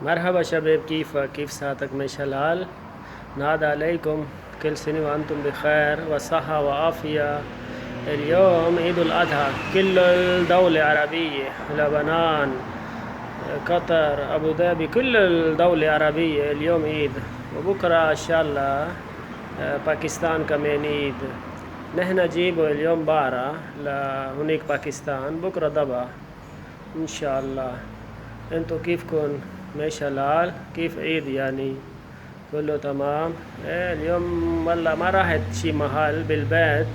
مرحبا شباب، كيف ساعتك؟ ماشي الحال؟ نعاد عليكم كل سنة وأنتم بخير وصحة وعافية. اليوم عيد الأضحى، كل الدولة عربية، لبنان، قطر، أبو ظبي، كل الدولة عربية اليوم عيد. وبكرة إن شاء الله باكستان كمان عيد. نحن جيبوا اليوم بقرة لهناك باكستان، بكرة ضبع إن شاء الله. انتو كيفكن؟ ماشي الحال؟ كيف عيد يعني؟ كله تمام؟ ايه اليوم والله ما راحت شي محل بالبيت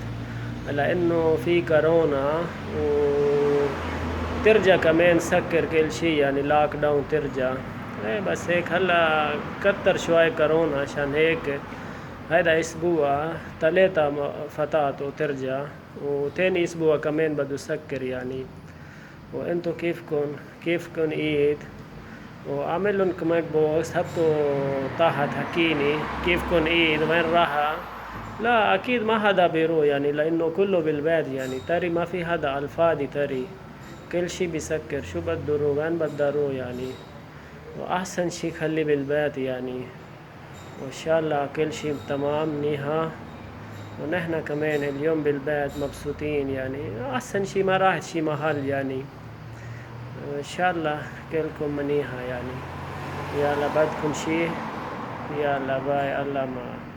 لانه في كورونا، وترجع كمان سكر كل شي، يعني لاك داون ترجع. ايه بس هيك هلا كتر شوي كورونا، عشان هيك هيدا اسبوع 3 فتات وترجع، وتاني اسبوع كمان بده سكر يعني. وانتو كيفكن عيد؟ وأعمل لهم كمان بوست، هبطوا تحت حكيني كيفكن عيد، وين راحة. لا أكيد ما حدا بيروح يعني، لأنه كله بالبيت يعني، تري ما في حدا على الفاضي، تري كل شي بيسكر، شو بده يروح؟ وين بده يروح يعني؟ وأحسن شي خلي بالبيت يعني. وإن شاء الله كل شي تمام منيحة، ونحن كمان اليوم بالبيت مبسوطين يعني. أحسن شي ما راحت شي محل يعني. إن شاء الله كلكم منيحة يعني. يلا بدكم شي؟ يلا باي، الله معك.